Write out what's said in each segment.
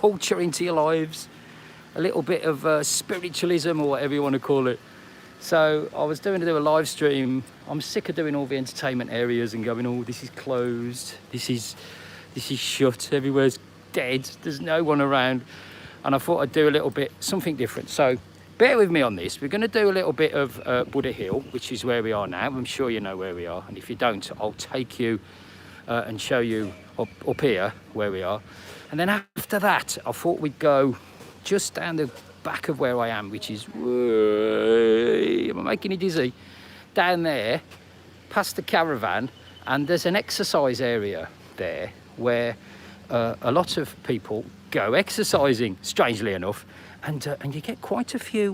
culture into your lives, a little bit of spiritualism or whatever you want to call it. So I was doing a live stream. I'm sick of doing all the entertainment areas and going, oh, this is closed, this is shut, everywhere's dead, there's no one around. And I thought I'd do a little bit something different. So bear with me on this. We're going to do a little bit of Buddha Hill, which is where we are now. I'm sure you know where we are, and if you don't, I'll take you and show you up here where we are. And then after that, I thought we'd go just down the back of where I am, which is, am I making you dizzy? Down there, past the caravan, and there's an exercise area there where a lot of people go exercising, strangely enough, and you get quite a few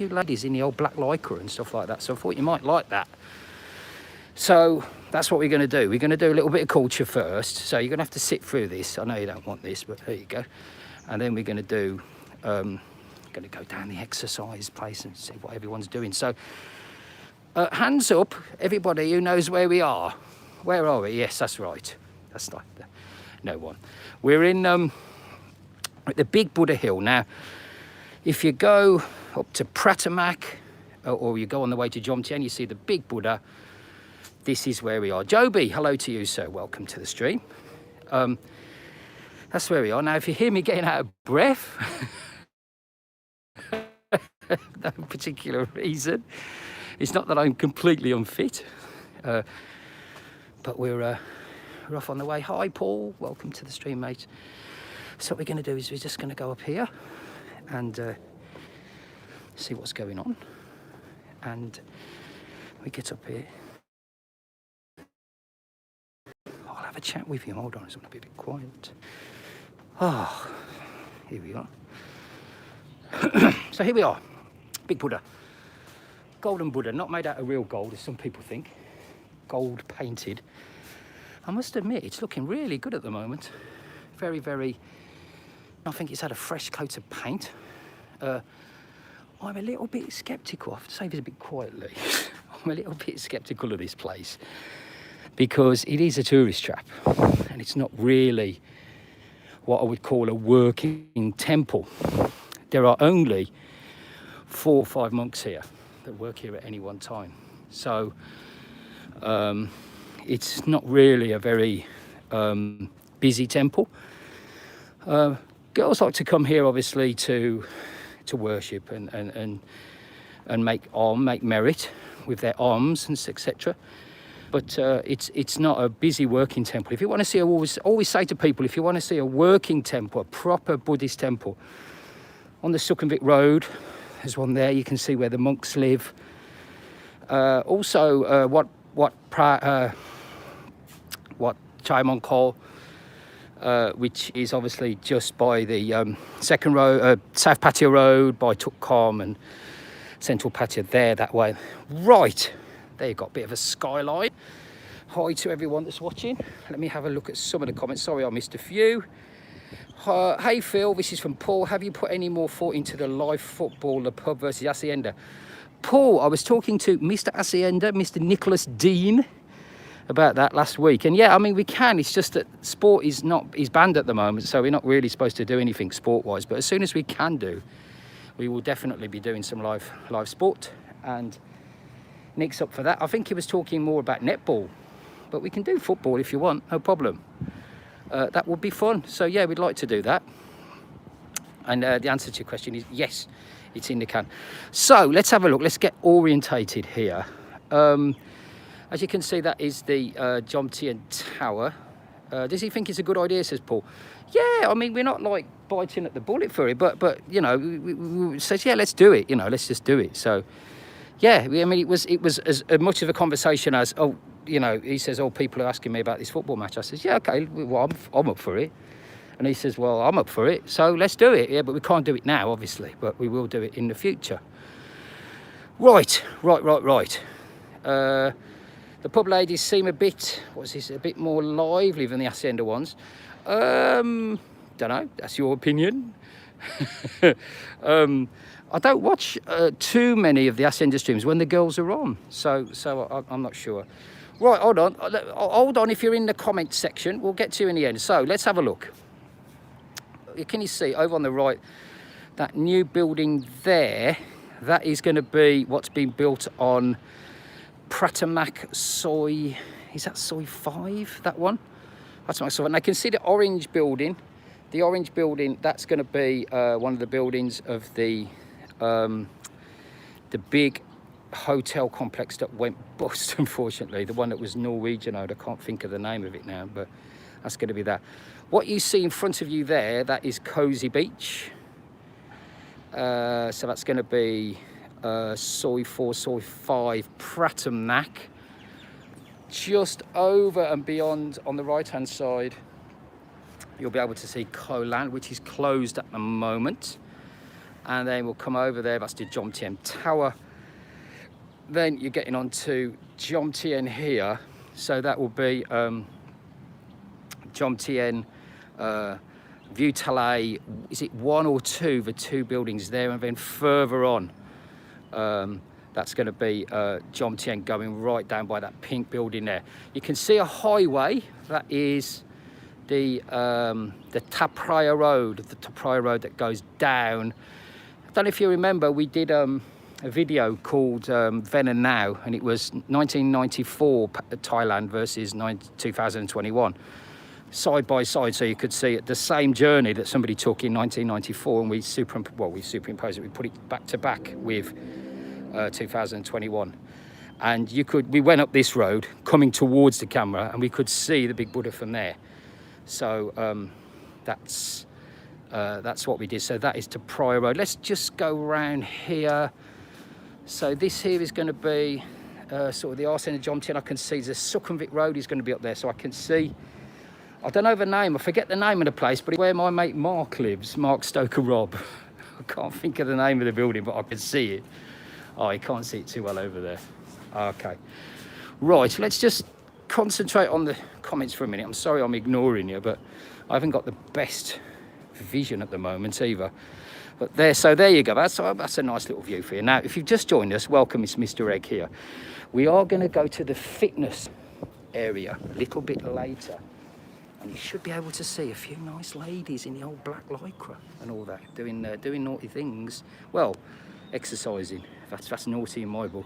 ladies in the old black lycra and stuff like that. So I thought you might like that. So that's what we're going to do. We're going to do a little bit of culture first. So you're going to have to sit through this. I know you don't want this, but there you go. And then we're going to do, going to go down the exercise place and see what everyone's doing. So hands up, everybody who knows where we are. Where are we? Yes, that's right. That's not no one. We're in at the big Buddha Hill. Now, if you go up to Pattaya or you go on the way to Jomtien, you see the big Buddha. This is where we are. Joby, hello to you, sir. Welcome to the stream. That's where we are. Now, if you hear me getting out of breath, no particular reason. It's not that I'm completely unfit, but we're off on the way. Hi, Paul. Welcome to the stream, mate. So what we're going to do is we're just going to go up here and see what's going on. And we get up here. I'll have a chat with you. Hold on, I'm going to be a bit quiet. Oh, here we are. So here we are. Big Buddha. Golden Buddha, not made out of real gold, as some people think. Gold painted. I must admit, it's looking really good at the moment. Very, very, I think it's had a fresh coat of paint. I'm a little bit sceptical. I have to say this a bit quietly. I'm a little bit sceptical of this place because it is a tourist trap and it's not really what I would call a working temple. There are only 4 or 5 monks here that work here at any one time. So it's not really a very busy temple. Girls like to come here obviously to worship and make merit with their alms and etc. But it's not a busy working temple. If you want to see, I always say to people, if you want to see a working temple, a proper Buddhist temple, on the Sukhumvit Road, there's one there. You can see where the monks live. Also, what Chai Mongkol, which is obviously just by the second road, South Pattaya Road, by Tuk Kham and Central Pattaya there, that way. Right, there you've got a bit of a skyline. Hi to everyone that's watching. Let me have a look at some of the comments. Sorry, I missed a few. Hey Phil, this is from Paul. Have you put any more thought into the live football, the pub versus Hacienda? Paul, I was talking to Mr. Hacienda, Mr. Nicholas Dean, about that last week. And yeah, I mean, we can. It's just that sport is banned at the moment, so we're not really supposed to do anything sport-wise. But as soon as we can do, we will definitely be doing some live sport. And Nick's up for that. I think he was talking more about netball, but we can do football if you want, no problem. That would be fun. So yeah, we'd like to do that. And the answer to your question is yes, it's in the can. So let's have a look. Let's get orientated here. As you can see, that is the Jomtien Tower. Does he think it's a good idea, says Paul? Yeah, I mean, we're not like biting at the bullet for it, but you know, we says, yeah, let's do it. You know, let's just do it. So yeah, I mean, it was as much of a conversation as, oh, you know, he says, oh, people are asking me about this football match. I says, yeah, okay, well, I'm up for it. And he says, well, I'm up for it, so let's do it. Yeah, but we can't do it now, obviously, but we will do it in the future. Right. The pub ladies seem a bit, a bit more lively than the Hacienda ones. Don't know, that's your opinion. I don't watch too many of the Hacienda streams when the girls are on, so I'm not sure. Right, hold on if you're in the comment section, we'll get to you in the end. So let's have a look. can you see over on the right, that new building there, that is going to be what's been built on Pattaya Soy, is that Soy 5, that one? That's my soy. And I can see the orange building. The orange building, that's going to be one of the buildings of the big hotel complex that went bust, unfortunately. The one that was Norwegian owned. I can't think of the name of it now, but that's going to be that. What you see in front of you there, that is Cozy Beach. So that's going to be Soy 4, Soy 5, Pattaya. Just over and beyond on the right hand side, you'll be able to see Koh Lan, which is closed at the moment. And then we'll come over there, that's the Jomtien Tower. Then you're getting onto Jomtien here. So that will be Jomtien, View Talay, is it 1 or 2, the 2 buildings there, and then further on, that's going to be Jomtien going right down by that pink building there. You can see a highway, that is the Pattaya Road, that goes down. I don't know if you remember, we did a video called Then and Now, and it was 1994 Thailand versus 2021. Side by side, so you could see it, the same journey that somebody took in 1994, and we superimposed it, we put it back to back with 2021. And we went up this road coming towards the camera, and we could see the big Buddha from there. So that's what we did. So that is to Pattaya Road. Let's just go around here. So this here is going to be sort of the arse end of Jomtien. I can see the Sukhumvit Road is going to be up there, so I can see, I don't know the name, I forget the name of the place, but where my mate Mark lives, Mark Stoker Rob. I can't think of the name of the building, but I can see it. Oh, you can't see it too well over there. Okay. Right, let's just concentrate on the comments for a minute. I'm sorry I'm ignoring you, but I haven't got the best vision at the moment either. But there you go. That's a nice little view for you. Now, if you've just joined us, welcome. It's Mr. Egg here. We are going to go to the fitness area a little bit later. And you should be able to see a few nice ladies in the old black lycra and all that, doing naughty things. Well, exercising. That's naughty in my book.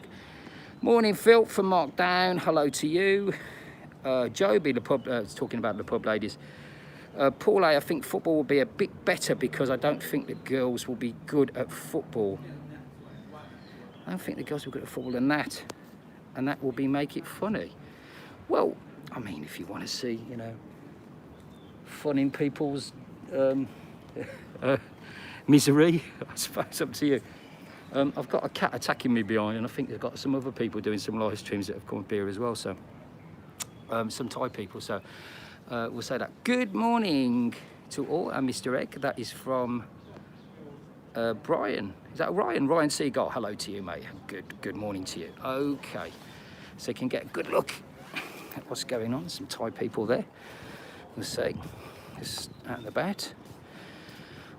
Morning, Phil from Mark Down. Hello to you. Joby, the pub, talking about the pub ladies. Paul A, I think football will be a bit better because I don't think the girls will be good at football. I don't think the girls will be good at football, and that will make it funny. Well, I mean, if you want to see, you know, fun in people's misery, I suppose, up to you. I've got a cat attacking me behind, and I think they've got some other people doing some live streams that have come up here as well, so some Thai people, so we'll say that. Good morning to all, and Mr. Egg, that is from Brian. Is that Ryan? Ryan Seagull, hello to you, mate. Good morning to you. Okay, so you can get a good look at what's going on. Some Thai people there. We'll see, just out and about.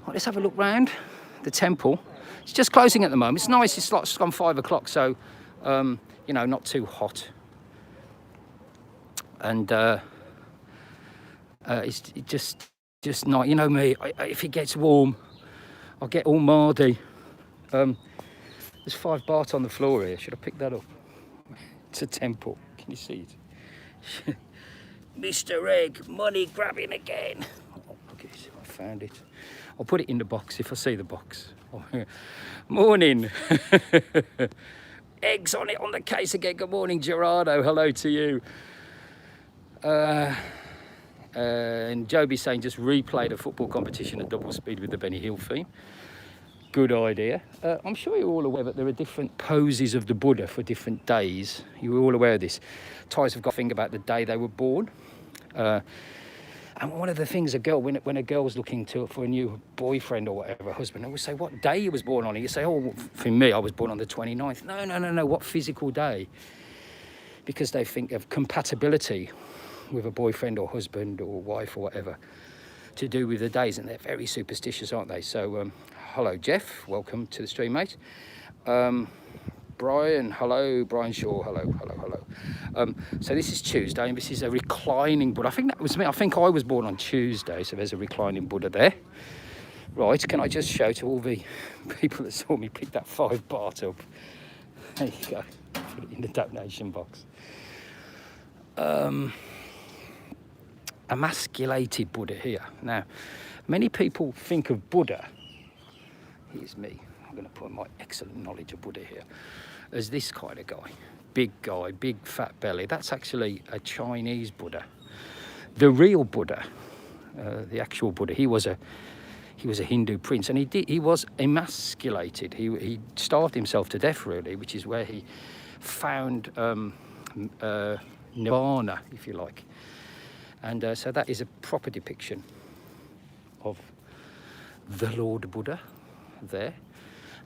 Right, let's have a look round the temple. It's just closing at the moment. It's nice, it's like, it's gone 5 o'clock, so, you know, not too hot. And it's just not, you know me, if it gets warm, I'll get all mardy. There's 5 baht on the floor here. Should I pick that up? It's a temple. Can you see it? Mr. Egg, money grabbing again. Oh, look at it, I found it. I'll put it in the box if I see the box. Morning. Eggs on it on the case again. Good morning, Gerardo. Hello to you. And Joby's saying just replay the football competition at double speed with the Benny Hill theme. Good idea. I'm sure you're all aware that there are different poses of the Buddha for different days. You're all aware of this. Thais have got a thing about the day they were born. And one of the things when a girl's looking for a new boyfriend or whatever, husband, they will say what day you was born on. And you say, oh, for me, I was born on the 29th. No, what physical day? Because they think of compatibility with a boyfriend or husband or wife or whatever to do with the days, and they're very superstitious, aren't they? So hello Jeff, welcome to the stream, mate. Brian, hello. Brian Shaw, hello. So this is Tuesday, and this is a reclining Buddha. I think that was me. I think I was born on Tuesday, so there's a reclining Buddha there. Right, can I just show to all the people that saw me pick that 5 baht up? There you go, put it in the donation box. Emasculated Buddha here. Now, many people think of Buddha, here's me, I'm going to put my excellent knowledge of Buddha here, as this kind of guy, big fat belly. That's actually a Chinese Buddha. The real Buddha, the actual Buddha, he was a Hindu prince, and he was emasculated. He starved himself to death, really, which is where he found nirvana, if you like. And so that is a proper depiction of the Lord Buddha there.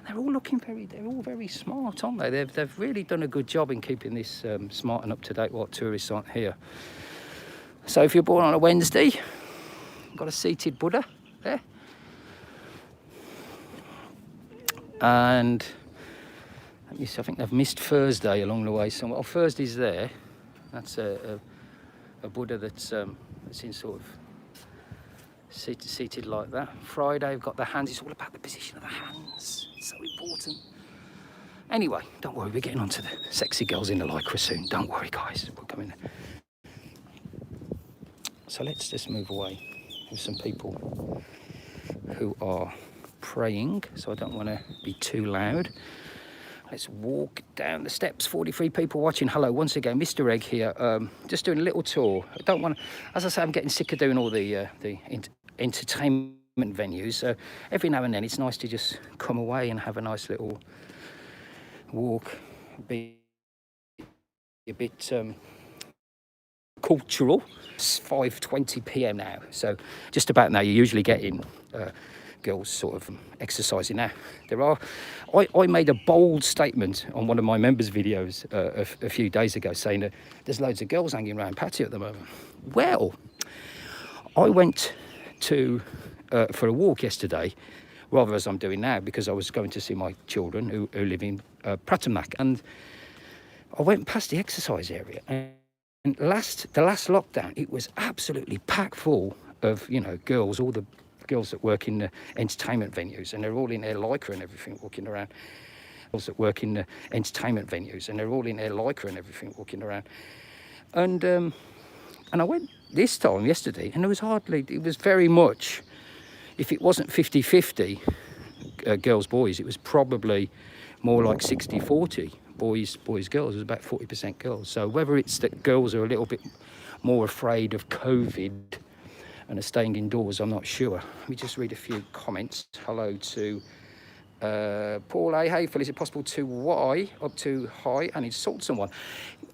And they're all very smart, aren't they? They've really done a good job in keeping this smart and up to date while tourists aren't here. So if you're born on a Wednesday, you've got a seated Buddha there. And let me see, I think they've missed Thursday along the way somewhere. Oh, Thursday's there. That's a Buddha that's in sort of seated like that. Friday, we've got the hands. It's all about the position of the hands. It's so important. Anyway, don't worry, we're getting on to the sexy girls in the lycra soon. Don't worry, guys, we're coming. So let's just move away. There's some people who are praying, so I don't want to be too loud. Let's walk down the steps. 43 people watching. Hello once again, misteregg here. Just doing a little tour. I don't want to, as I say, I'm getting sick of doing all the entertainment venues. So every now and then it's nice to just come away and have a nice little walk, be a bit cultural. It's 5:20 p.m. now, so just about now. You're usually getting girls sort of exercising. Now I made a bold statement on one of my members' videos a few days ago, saying that there's loads of girls hanging around Pattaya at the moment. Well, I went to for a walk yesterday, rather as I'm doing now, because I was going to see my children who live in Pattaya, and I went past the exercise area, and the last lockdown it was absolutely packed full of, you know, girls, all the girls that work in the entertainment venues, and they're all in their lycra and everything walking around. Girls that work in the entertainment venues, and they're all in their lycra and everything walking around. And I went this time yesterday, and it was very much, if it wasn't 50-50 girls boys, it was probably more like 60-40 boys girls. It was about 40% girls. So whether it's that girls are a little bit more afraid of COVID and are staying indoors, I'm not sure. Let me just read a few comments. Hello to Paul A. Hayfield. Is it possible to Y up to high and insult someone?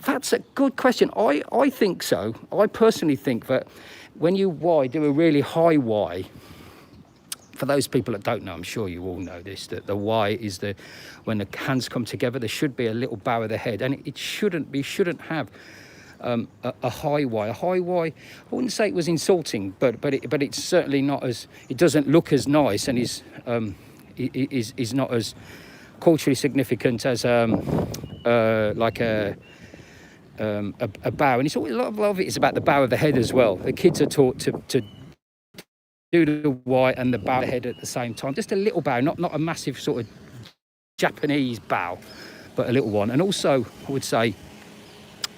That's a good question. I think so. I personally think that when you Y, do a really high Y. For those people that don't know, I'm sure you all know this, that the Y is when the hands come together, there should be a little bow of the head, and we shouldn't have a high Y. A high Y, I wouldn't say it was insulting, but it's certainly not as, it doesn't look as nice, and is not as culturally significant as like a bow. And it's always, a lot of it is about the bow of the head as well. The kids are taught to do the Y and the bow of the head at the same time. Just a little bow, not a massive sort of Japanese bow, but a little one. And also, I would say,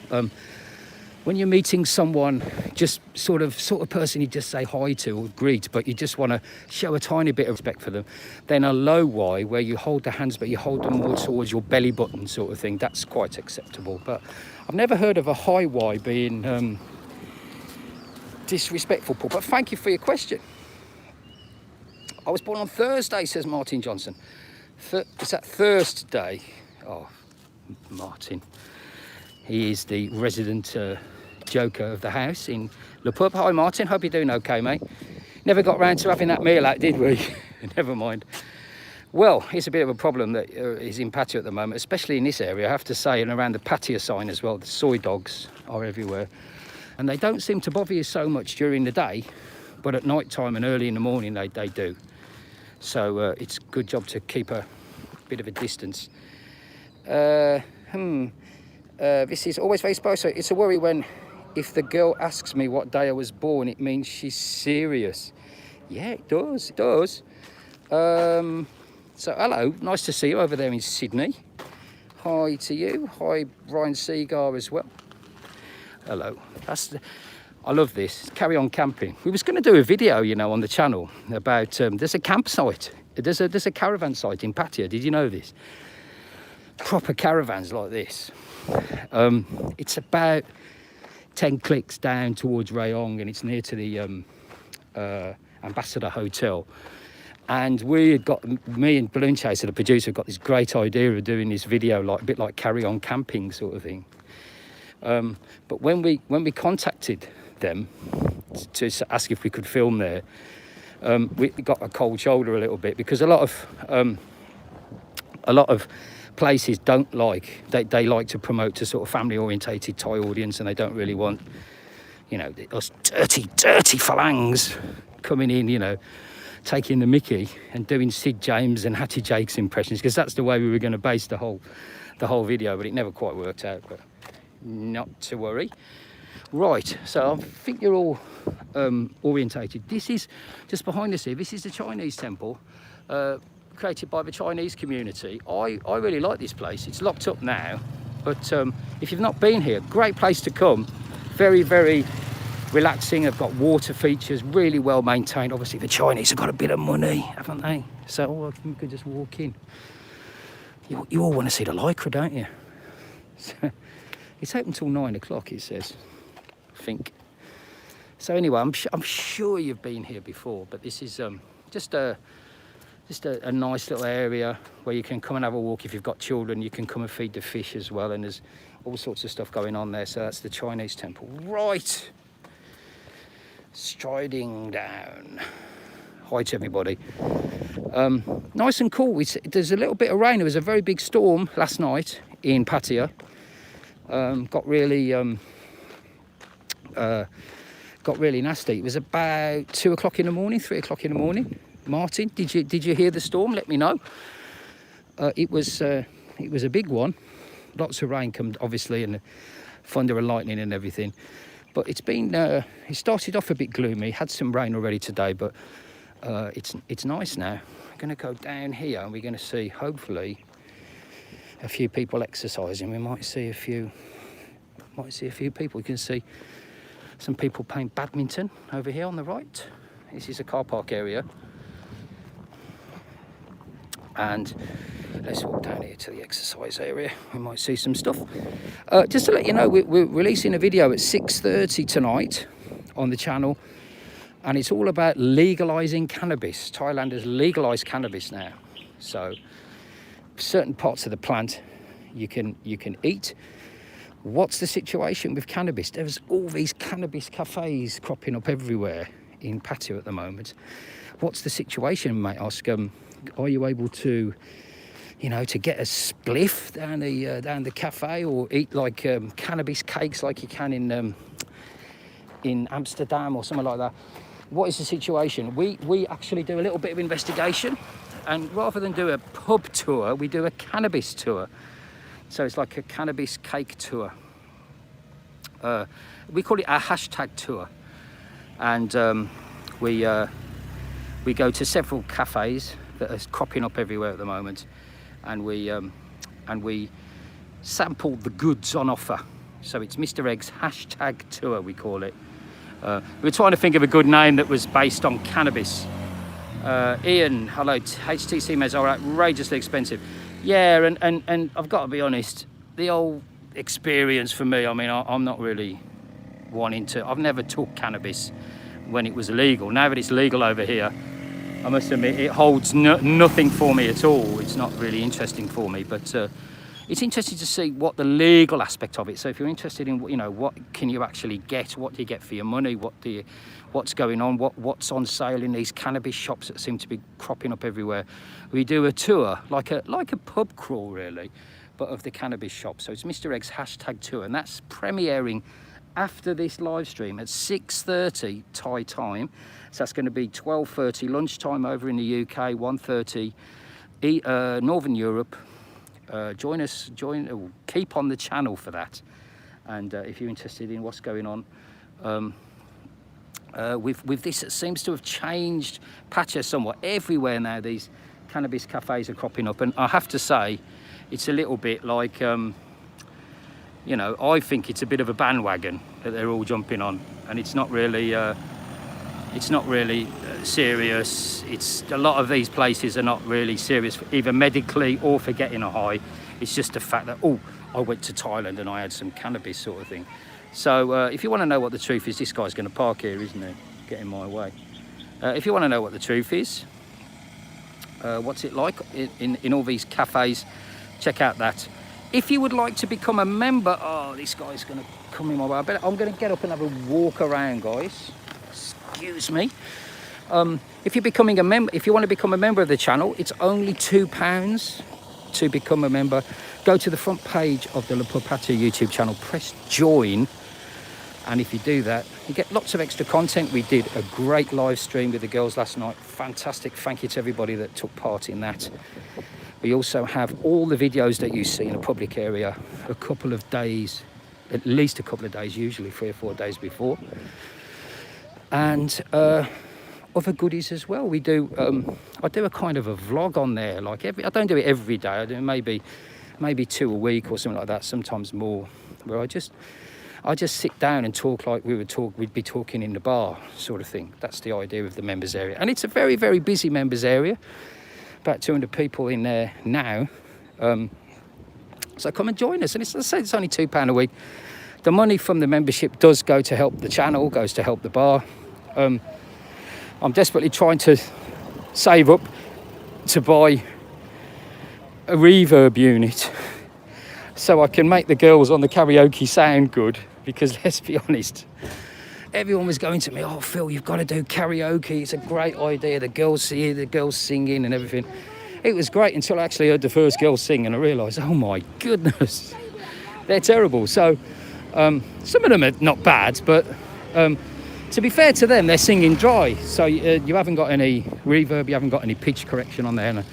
when you're meeting someone, just sort of person you just say hi to or greet, but you just want to show a tiny bit of respect for them, then a low Y, where you hold the hands but you hold them more towards your belly button sort of thing, that's quite acceptable. But I've never heard of a high Y being disrespectful, Paul. But thank you for your question. I was born on Thursday, says Martin Johnson. Is that Thursday? Oh, Martin. He is the resident joker of the house in Le Pub. Hi, Martin. Hope you're doing okay, mate. Never got round to having that meal out, did we? Never mind. Well, it's a bit of a problem that is in Pattaya at the moment, especially in this area, I have to say, and around the Pattaya sign as well. The soy dogs are everywhere. And they don't seem to bother you so much during the day, but at night time and early in the morning, they do. So it's a good job to keep a bit of a distance. This is always very spicy. It's a worry if the girl asks me what day I was born, it means she's serious. Yeah, it does, it does. So hello, nice to see you over there in Sydney. Hi to you. Hi, Ryan Seagar as well. Hello. I love this. Carry on camping. We was going to do a video, you know, on the channel about there's a campsite. There's a caravan site in Pattaya. Did you know this? Proper caravans like this. It's about 10 clicks down towards Rayong, and it's near to the Ambassador Hotel. And me and Balloon Chaser, the producer, got this great idea of doing this video, like a bit like Carry On Camping sort of thing. But when we contacted them to ask if we could film there, we got a cold shoulder a little bit, because a lot of places don't like, they like to promote to sort of family orientated Thai audience, and they don't really want, you know, us dirty phalangs coming in, you know, taking the mickey and doing Sid James and Hattie Jakes impressions, because that's the way we were going to base the whole video, but it never quite worked out. But not to worry. Right, so I think you're all orientated. This is just behind us here. This is the Chinese temple, created by the Chinese community. I really like this place. It's locked up now, but if you've not been here, great place to come. Very, very relaxing. I've got water features, really well maintained. Obviously the Chinese have got a bit of money, haven't they? So you could just walk in. You all want to see the Lycra, don't you? So, it's open till 9 o'clock, it says, I think. So anyway, I'm sure you've been here before, but this is just a nice little area where you can come and have a walk. If you've got children, you can come and feed the fish as well, and there's all sorts of stuff going on there. So that's the Chinese temple. Right. Striding down. Hi to everybody. Nice and cool. There's a little bit of rain. There was a very big storm last night in Pattaya. Got really nasty. It was about 2 o'clock in the morning, 3 o'clock in the morning. Martin, did you hear the storm? Let me know. It was a big one. Lots of rain come, obviously, and thunder and lightning and everything. But it's been, it started off a bit gloomy, had some rain already today, but it's nice now. We're going to go down here and we're going to see, hopefully, a few people exercising. We might see a few people. You can see some people playing badminton over here on the right. This is a car park area. And let's walk down here to the exercise area. We might see some stuff. Just to let you know, we're releasing a video at 6:30 tonight on the channel, and it's all about legalising cannabis. Thailand has legalised cannabis now, so certain parts of the plant you can eat. What's the situation with cannabis? There's all these cannabis cafes cropping up everywhere in Pattaya at the moment. What's the situation, you might ask? Are you able to, you know, to get a spliff down the cafe, or eat like cannabis cakes like you can in Amsterdam or something like that? What is the situation? We actually do a little bit of investigation, and rather than do a pub tour, we do a cannabis tour. So it's like a cannabis cake tour. We call it a hashtag tour, and we go to several cafes that are cropping up everywhere at the moment, and we sample the goods on offer. So it's Misteregg's hashtag tour, we call it. We're trying to think of a good name that was based on cannabis. Ian, hello. HTC meds are outrageously expensive. Yeah, and I've got to be honest, the old experience for me, I mean, I'm not really wanting to. I've never took cannabis when it was illegal. Now that it's legal over here, I must admit, it holds nothing for me at all. It's not really interesting for me, but it's interesting to see what the legal aspect of it. So if you're interested in, you know, what can you actually get? What do you get for your money? What's going on? What's on sale in these cannabis shops that seem to be cropping up everywhere? We do a tour, like a pub crawl, really, but of the cannabis shop. So it's Misteregg's hashtag tour, and that's premiering after this live stream at 6:30 Thai time. So that's going to be 12:30 lunchtime over in the UK, 1:30 Northern Europe. Keep on the channel for that. And if you're interested in what's going on, with this, it seems to have changed Pattaya somewhat. Everywhere now these cannabis cafes are cropping up, and I have to say it's a little bit like you know, I think it's a bit of a bandwagon that they're all jumping on, and it's not really serious. It's a lot of these places are not really serious, either medically or for getting a high. It's just the fact that, oh, I went to Thailand and I had some cannabis sort of thing. So if you want to know what the truth is, this guy's going to park here, isn't he? Get in my way. If you want to know what the truth is, what's it like in all these cafes, check out that. If you would like to become a member, oh, this guy's going to come in my way. I'm going to get up and have a walk around, guys. Excuse me. If you're becoming a member, if you want to become a member of the channel, it's only £2 to become a member. Go to the front page of the Pattaya YouTube channel, press join, and if you do that, you get lots of extra content. We did a great live stream with the girls last night. Fantastic. Thank you to everybody that took part in that. We also have all the videos that you see in a public area a couple of days, at least a couple of days, usually 3 or 4 days before. And other goodies as well. We do, I do a kind of a vlog on there. Like I don't do it every day. I do maybe 2 a week or something like that, sometimes more, where I just sit down and talk like we'd be talking in the bar sort of thing. That's the idea of the members area. And it's a very, very busy members area. About 200 people in there now. So come and join us. And as I say, it's only £2 a week. The money from the membership does go to help the channel, goes to help the bar. I'm desperately trying to save up to buy a reverb unit so I can make the girls on the karaoke sound good, because let's be honest, everyone was going to me, oh Phil, you've got to do karaoke, it's a great idea, the girls see the girls singing and everything. It was great until I actually heard the first girl sing and I realised, oh my goodness, they're terrible. So some of them are not bad, but to be fair to them, they're singing dry, so you haven't got any reverb, you haven't got any pitch correction on there, and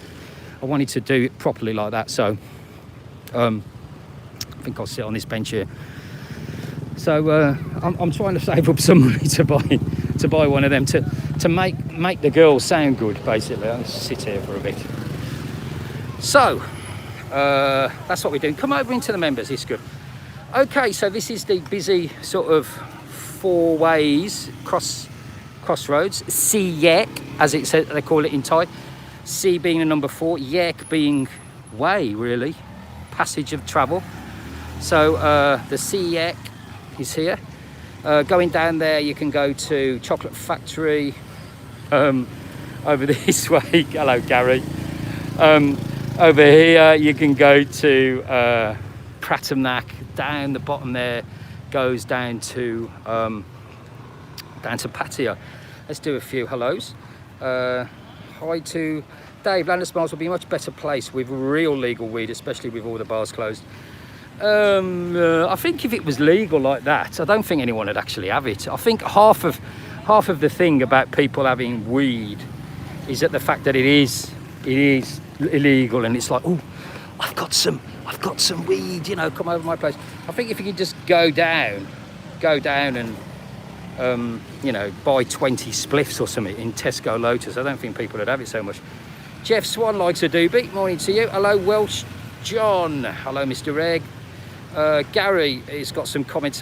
I wanted to do it properly like that. So I think I'll sit on this bench here. So I'm trying to save up some money to buy one of them to make the girls sound good, basically. I'll just sit here for a bit. So that's what we're doing. Come over into the members, it's good. Okay, so this is the busy sort of 4 ways crossroads. Siek, as it said, they call it in Thai. C being the number 4, Yek being way, really, passage of travel. So the Siek is here. Going down there, you can go to Chocolate Factory. Over this way, hello Gary. Over here, you can go to Pratamnak. Down the bottom there goes down to Pattaya. Let's do a few hellos. Hi to Dave. Landers Miles will be a much better place with real legal weed, especially with all the bars closed. I think if it was legal like that, I don't think anyone would actually have it. I think half of the thing about people having weed is that the fact that it is illegal, and it's like, oh, I've got some weed, you know, come over my place. I think if you could just go down and you know, buy 20 spliffs or something in Tesco Lotus, I don't think people would have it so much. Jeff Swan likes a doobie. Morning to you. Hello Welsh John. Hello Mr. Egg. Gary has got some comments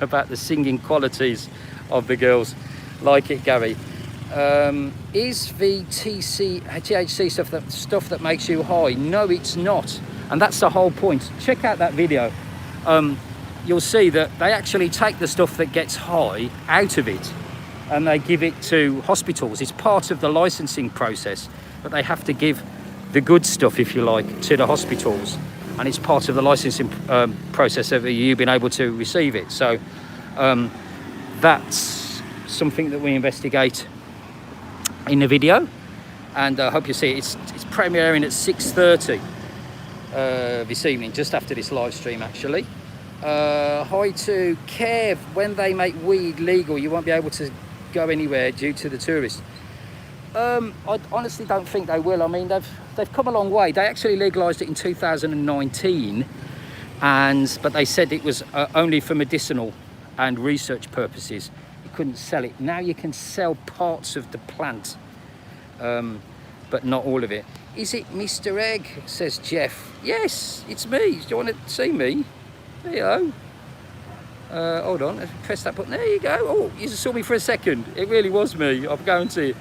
about the singing qualities of the girls. Like it, Gary. Is the THC stuff that makes you high? No, it's not. And that's the whole point. Check out that video. You'll see that they actually take the stuff that gets high out of it and they give it to hospitals. It's part of the licensing process, but they have to give the good stuff, if you like, to the hospitals, and it's part of the licensing process of you being able to receive it. So that's something that we investigate in the video, and I hope you see it. It's premiering at 6:30 this evening, just after this live stream actually. Hi to Kev. When they make weed legal, you won't be able to go anywhere due to the tourists. I honestly don't think they will. I mean, they've come a long way. They actually legalised it in 2019, but they said it was only for medicinal and research purposes. It couldn't sell it. Now you can sell parts of the plant, but not all of it. Is it Mr. Egg? Says Jeff. Yes, it's me. Do you want to see me? There you go. Hold on, let's press that button. There you go. Oh, you just saw me for a second. It really was me. I'm going to.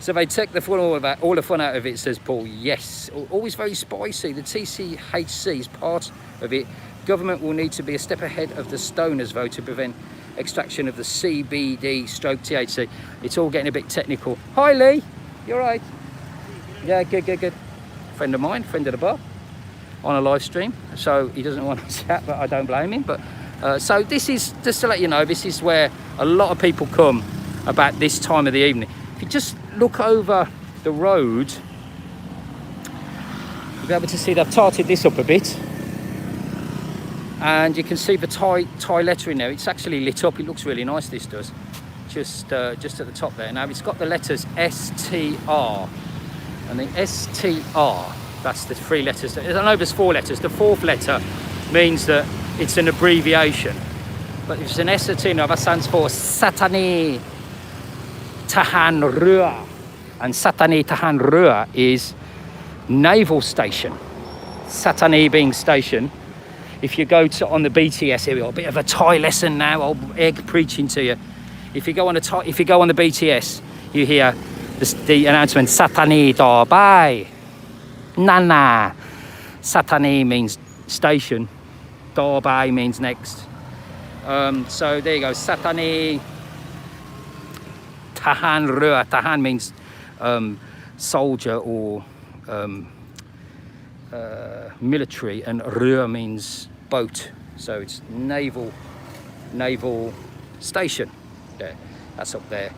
So they take the fun, all the fun out of it, says Paul. Yes, always very spicy. The TCHC is part of it. Government will need to be a step ahead of the stoners, though, to prevent extraction of the CBD stroke THC. It's all getting a bit technical. Hi, Lee. You all right? Yeah, good. Friend of mine, friend of the bar, on a live stream. So he doesn't want to chat, but I don't blame him. But so this is, just to let you know, this is where a lot of people come about this time of the evening. If you just look over the road, you'll be able to see they've tarted this up a bit. And you can see the Thai lettering there. It's actually lit up. It looks really nice, this does. Just at the top there. Now, it's got the letters STR. And the STR, that's the 3 letters. I know there's 4 letters. The 4th letter means that it's an abbreviation. But if it's an STR, that stands for Satani Tahan Rua. And Satani Tahan Rua is naval station. Satani being station. If you go on the BTS, here we got a bit of a Thai lesson now. Old Egg preaching to you. If you go on the BTS, you hear the announcement Satani Da Bai. Nana. Satani means station. Da Bai means next. So there you go. Satani Tahan Rua. Tahan means soldier or military, and Rua means boat, so it's naval station. There, that's up there.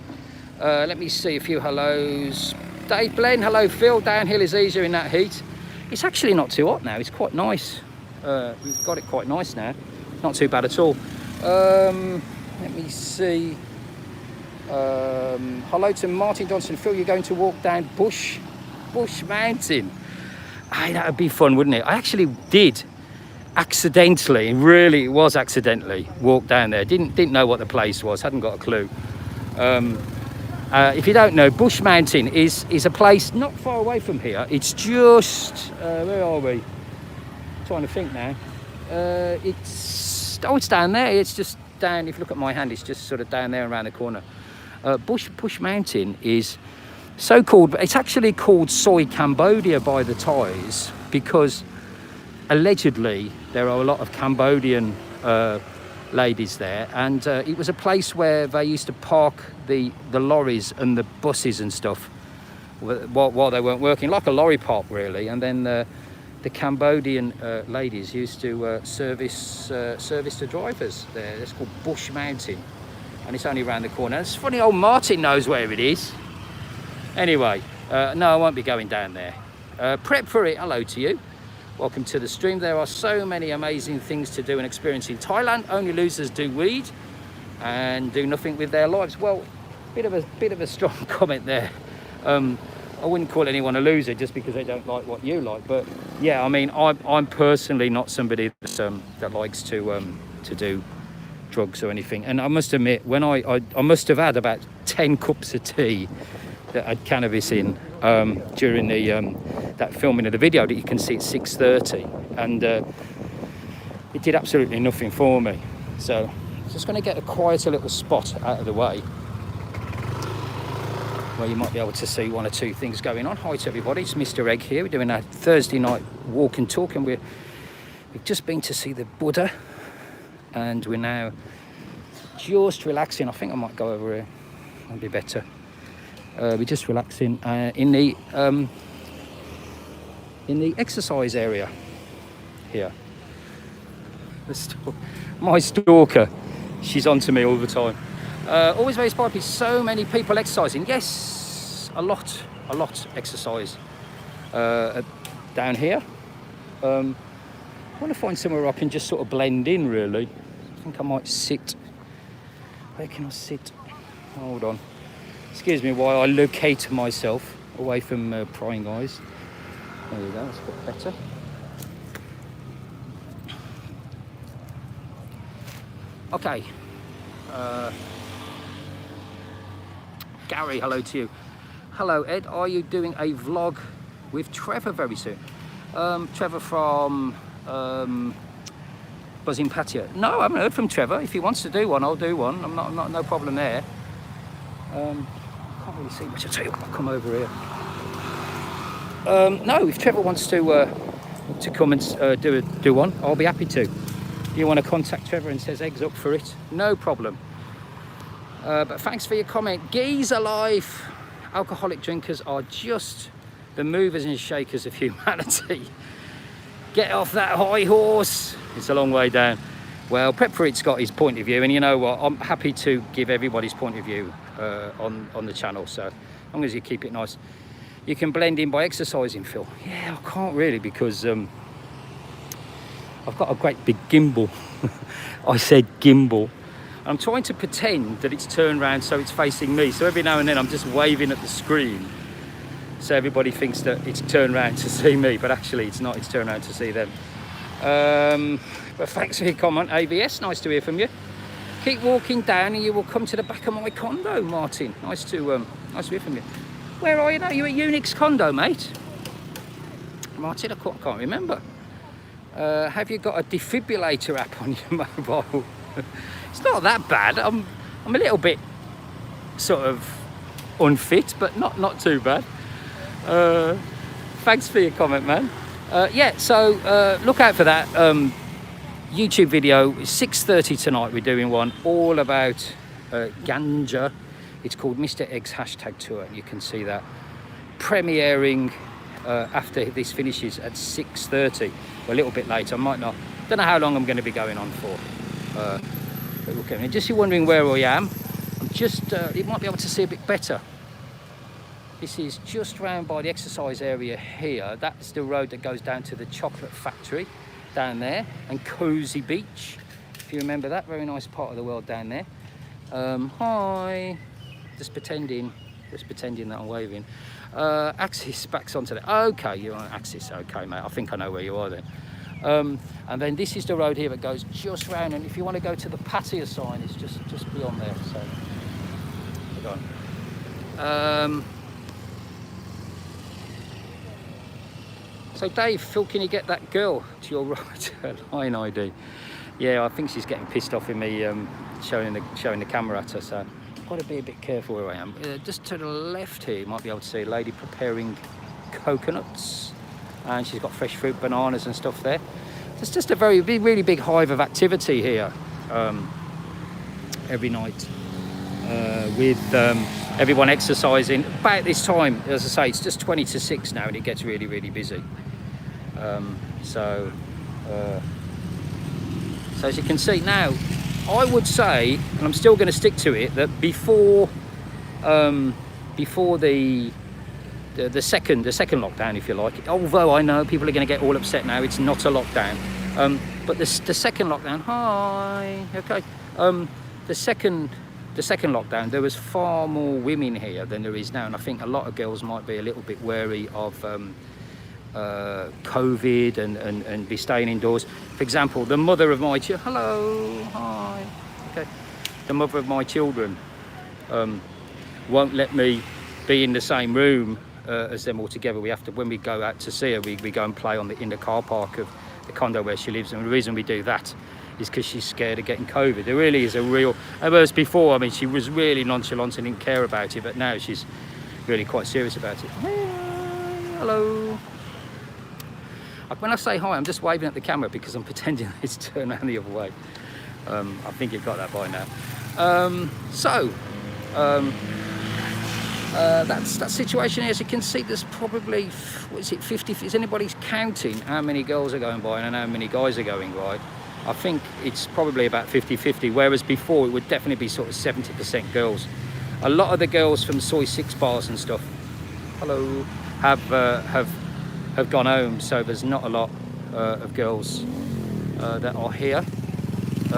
Let me see a few hellos. Dave Glenn, hello Phil. Downhill is easier in that heat. It's actually not too hot now. It's quite nice. We've got it quite nice now. Not too bad at all. Let me see. Hello to Martin Johnson. Phil, you're going to walk down Bush Mountain. Hey, that would be fun, wouldn't it? I actually did accidentally, really it was accidentally, walk down there. Didn't know what the place was, hadn't got a clue. If you don't know, Bush Mountain is a place not far away from here. It's just, where are we? I'm trying to think now. It's down there. It's just down, if you look at my hand, it's just sort of down there around the corner. Bush Mountain is so-called, it's actually called Soy Cambodia by the Thais because allegedly there are a lot of Cambodian ladies there, and it was a place where they used to park the lorries and the buses and stuff while they weren't working, like a lorry park really, and then the Cambodian ladies used to service the drivers there. It's called Bush Mountain, and it's only around the corner. And it's funny, old Martin knows where it is. Anyway, no, I won't be going down there. Prep for it, hello to you. Welcome to the stream. There are so many amazing things to do and experience in Thailand. Only losers do weed and do nothing with their lives. Well, bit of a strong comment there. I wouldn't call anyone a loser just because they don't like what you like. But yeah, I mean, I'm personally not somebody that likes to do drugs or anything. And I must admit, when I must have had about 10 cups of tea that had cannabis in during that filming of the video that you can see at 6:30, and it did absolutely nothing for me. So just going to get a quieter little spot out of the way where you might be able to see 1 or 2 things going on. Hi to everybody, it's Mr. Egg here. We're doing a Thursday night walk and talk, and we've just been to see the Buddha, and we're now just relaxing. I think I might go over here, that'd be better. We're just relaxing in the exercise area here. My stalker, she's on to me all the time. Always very spicy. So many people exercising. Yes, a lot exercise down here. I want to find somewhere I can just sort of blend in. Really, I think I might sit. Where can I sit? Hold on. Excuse me while I locate myself away from prying eyes. There we go, that's a bit better. Okay. Gary, hello to you. Hello, Ed. Are you doing a vlog with Trevor very soon? Trevor from Buzzing Pattaya. No, I haven't heard from Trevor. If he wants to do one, I'll do one. I'm not no problem there. Can't really see much. I'll tell you what, I'll come over here. No, if Trevor wants to come and do one, I'll be happy to. If you want to contact Trevor and says Egg's up for it, no problem. But thanks for your comment. Geezer life. Alcoholic drinkers are just the movers and shakers of humanity. Get off that high horse. It's a long way down. Well, Prep for It's got his point of view, and you know what? I'm happy to give everybody's point of view on the channel. So as long as you keep it nice. You can blend in by exercising, Phil. Yeah, I can't really because I've got a great big gimbal. I said gimbal. I'm trying to pretend that it's turned around so it's facing me. So every now and then I'm just waving at the screen. So everybody thinks that it's turned around to see me, but actually it's not, it's turned around to see them. But thanks for your comment, AVS, nice to hear from you. Keep walking down and you will come to the back of my condo, Martin. Nice to hear from you. Where are you now? You're at Unix condo, mate. Martin, I can't remember. Have you got a defibrillator app on your mobile? It's not that bad. I'm a little bit sort of unfit, but not too bad. Thanks for your comment, man. Yeah, so look out for that YouTube video. It's 6:30 tonight. We're doing one all about ganja. It's called Misteregg's hashtag tour. You can see that premiering after this finishes at 6:30. A little bit later. I might not. Don't know how long I'm going to be going on for. But look at me. Just you're wondering where I am. I'm just. You might be able to see a bit better. This is just round by the exercise area here. That's the road that goes down to the chocolate factory down there, and Cozy Beach. If you remember that, very nice part of the world down there. Hi. Just pretending that I'm waving. Axis backs onto that. Okay, you're on Axis. Okay, mate. I think I know where you are then. And then this is the road here that goes just round. And if you want to go to the Pattaya sign, it's just beyond there. So, hold on. So Dave, Phil, can you get that girl to your right? Line ID. Yeah, I think she's getting pissed off in me showing the camera at her. So. Got to be a bit careful where I am. Just to the left here, you might be able to see a lady preparing coconuts, and she's got fresh fruit, bananas and stuff there. It's just a really big hive of activity here every night with everyone exercising. About this time, as I say, it's just 20 to 6 now, and it gets really busy. So as you can see now, I would say, and I'm still going to stick to it, that before the second lockdown, if you like, although I know people are going to get all upset now, it's not a lockdown, but the second lockdown, hi, okay, the second lockdown, there was far more women here than there is now, and I think a lot of girls might be a little bit wary of COVID and be staying indoors. For example, the mother of my children, hello, hi, okay, the mother of my children won't let me be in the same room as them all together. We have to, when we go out to see her, we go and play in the car park of the condo where she lives, and the reason we do that is because she's scared of getting COVID. There really is a real, whereas before, I mean, she was really nonchalant and didn't care about it, but now she's really quite serious about it. Hello. When I say hi, I'm just waving at the camera because I'm pretending it's turned around the other way. I think you've got that by now. That's that situation. As you can see, there's probably, what is it, 50, is anybody counting how many girls are going by and how many guys are going by? I think it's probably about 50-50, whereas before it would definitely be sort of 70% girls. A lot of the girls from Soy 6 bars and stuff, hello, have gone home, so there's not a lot of girls that are here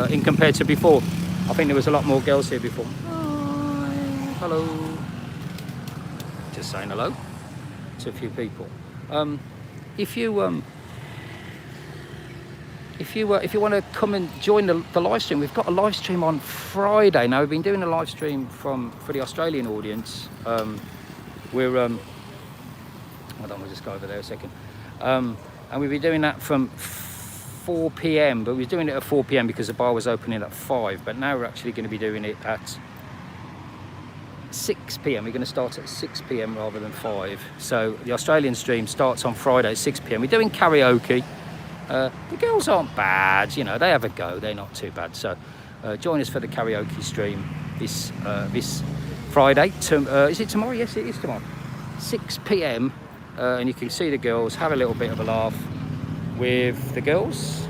in compared to before. I think there was a lot more girls here before. Hi, hello. Just saying hello to a few people. If you if you want to come and join the live stream, we've got a live stream on Friday. Now, we've been doing a live stream for the Australian audience. We're hold on, we'll just go over there a second. And we'll be doing that from 4 p.m. but we're doing it at 4 p.m. because the bar was opening at 5. But now we're actually going to be doing it at 6 p.m. We're going to start at 6 p.m. rather than 5. So the Australian stream starts on Friday at 6 p.m. We're doing karaoke. The girls aren't bad, you know, they have a go, they're not too bad. So join us for the karaoke stream this Friday. Is it tomorrow? Yes, it is tomorrow. 6 p.m. And you can see the girls, have a little bit of a laugh with the girls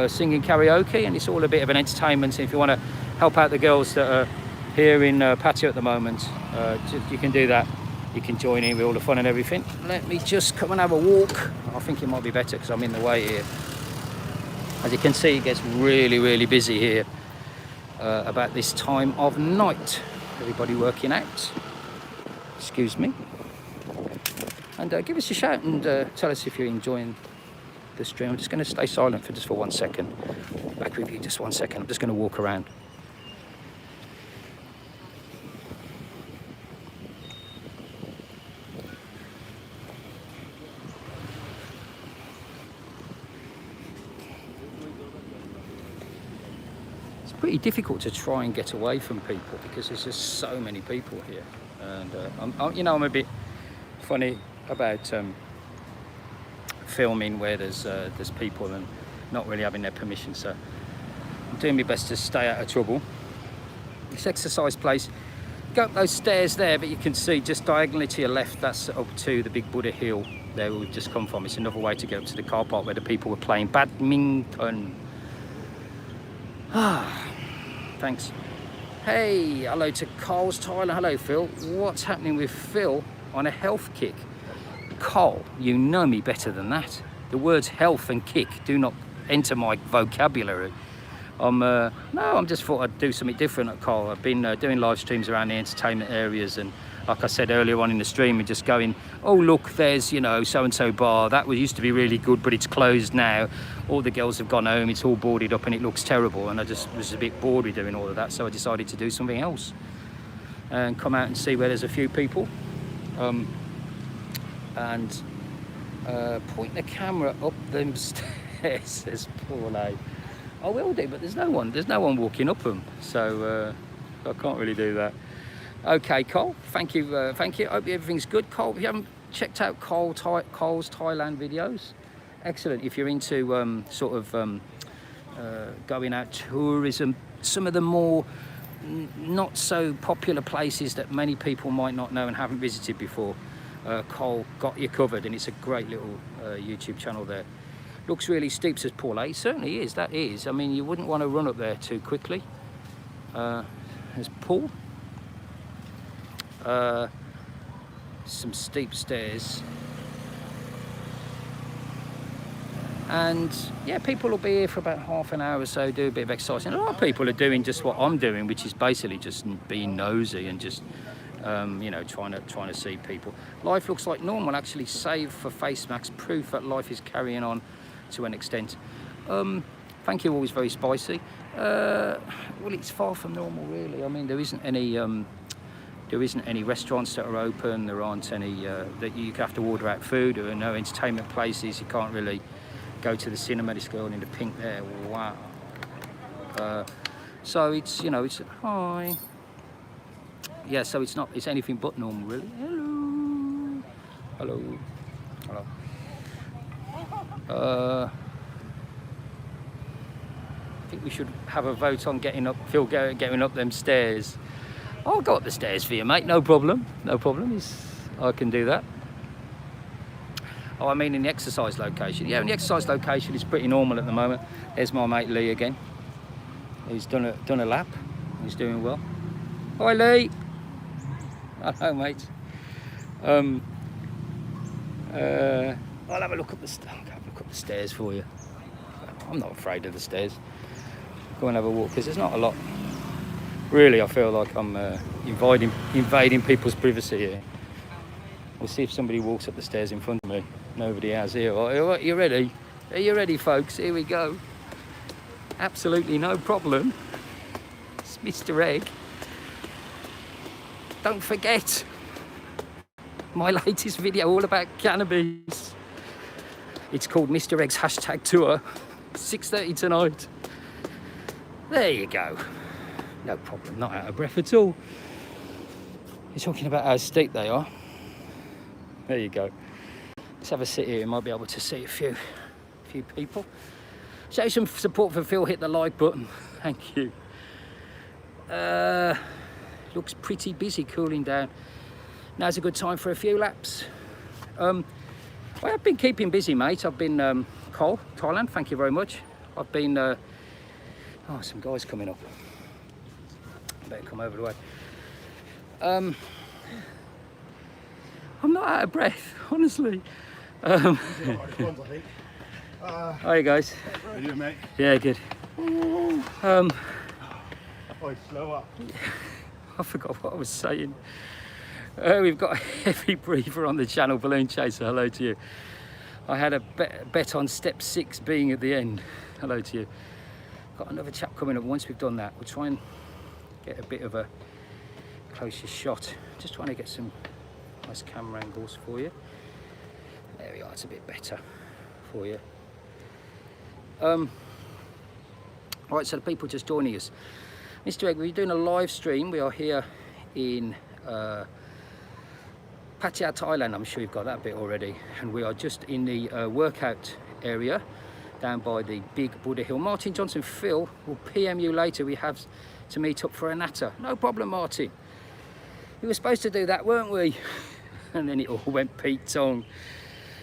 singing karaoke, and it's all a bit of an entertainment. So if you want to help out the girls that are here in Pattaya at the moment, you can do that. You can join in with all the fun and everything. Let me just come and have a walk. I think it might be better because I'm in the way here. As you can see, it gets really, really busy here about this time of night. Everybody working out. Excuse me. And give us a shout and tell us if you're enjoying the stream. I'm just going to stay silent for 1 second. Back with you just 1 second. I'm just going to walk around. It's pretty difficult to try and get away from people because there's just so many people here. And I'm a bit funny about filming where there's people and not really having their permission, so I'm doing my best to stay out of trouble. This exercise place, go up those stairs there, but you can see just diagonally to your left, that's up to the big Buddha hill there we've just come from. It's another way to get up to the car park where the people were playing badminton. Thanks. Hey, hello to Carl's Tyler. Hello, Phil. What's happening with Phil on a health kick? Carl, you know me better than that. The words health and kick do not enter my vocabulary. I just thought I'd do something different at Carl. I've been doing live streams around the entertainment areas, and like I said earlier on in the stream, we're just going, oh look, there's, you know, so-and-so bar. That used to be really good, but it's closed now. All the girls have gone home, it's all boarded up and it looks terrible. And I just was a bit bored with doing all of that, so I decided to do something else and come out and see where there's a few people. And point the camera up them stairs, says Paul A. I will do, but there's no one walking up them, so I can't really do that. Okay, Cole, thank you. Hope everything's good. Cole, if you haven't checked out Cole's Thailand videos, excellent. If you're into going out tourism, some of the more not so popular places that many people might not know and haven't visited before, Cole got you covered, and it's a great little YouTube channel there. Looks really steep, says Paul A. It certainly is, that is. I mean, you wouldn't want to run up there too quickly. There's Paul. Some steep stairs. And yeah, people will be here for about half an hour or so, do a bit of exercise. And a lot of people are doing just what I'm doing, which is basically just being nosy and just trying to see people. Life looks like normal, actually, save for face masks, proof that life is carrying on to an extent. Thank you, always very spicy. Well, it's far from normal, really. I mean, there isn't any restaurants that are open. There aren't any that you have to order out food. There are no entertainment places. You can't really go to the cinema. This girl in the pink there, wow. So it's, it's hi. Yeah, so it's anything but normal, really. Hello. I think we should have a vote on getting up them stairs. I'll go up the stairs for you, mate. No problem. I can do that. Oh, I mean in the exercise location. Yeah, in the exercise location it's pretty normal at the moment. There's my mate Lee again. He's done a lap. He's doing well. Hi, Lee. Hello, mate. I'll have a look up the stairs for you. I'm not afraid of the stairs. Go and have a walk because there's not a lot. Really, I feel like I'm invading people's privacy here. We'll see if somebody walks up the stairs in front of me. Nobody has here. Oh, you ready? Are you ready, folks? Here we go. Absolutely no problem. It's Mr. Egg. Don't forget my latest video all about cannabis. It's called Mr. Egg's hashtag tour. 6:30 tonight. There you go. No problem, not out of breath at all. You're talking about how steep they are. There you go. Let's have a sit here. You might be able to see a few people. Show some support for Phil. Hit the like button. Thank you. Looks pretty busy, cooling down. Now's a good time for a few laps. I have been keeping busy, mate. I've been Thailand. Thank you very much. I've been. Oh, some guys coming up. Better come over the way. I'm not out of breath, honestly. Hi guys. How you doing, mate? Yeah, good. Slow up. I forgot what I was saying. We've got a heavy breather on the channel, Balloon Chaser. Hello to you. I had a bet on step 6 being at the end. Hello to you. Got another chap coming up. Once we've done that, we'll try and get a bit of a closer shot. Just trying to get some nice camera angles for you. There we are. It's a bit better for you. Right, so the people just joining us. Mr. Egg, we're doing a live stream. We are here in Pattaya, Thailand. I'm sure you've got that bit already. And we are just in the workout area down by the big Buddha hill. Martin Johnson, Phil will PM you later. We have to meet up for a natter. No problem, Martin. We were supposed to do that, weren't we? And then it all went Pete Tong.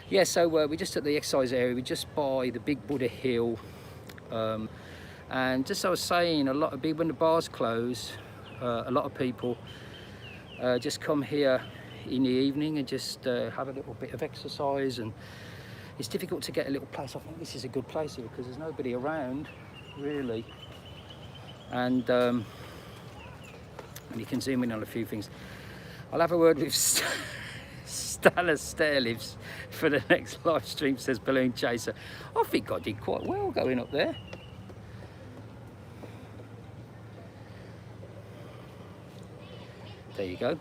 Yeah, so we're just at the exercise area. We're just by the big Buddha hill. And just as I was saying, when the bars close, a lot of people just come here in the evening and just have a little bit of exercise. And it's difficult to get a little place. I think this is a good place here because there's nobody around, really. And you can zoom in on a few things. I'll have a word with Stella Stairlifts for the next live stream, says Balloon Chaser. I think I did quite well going up there. There you go.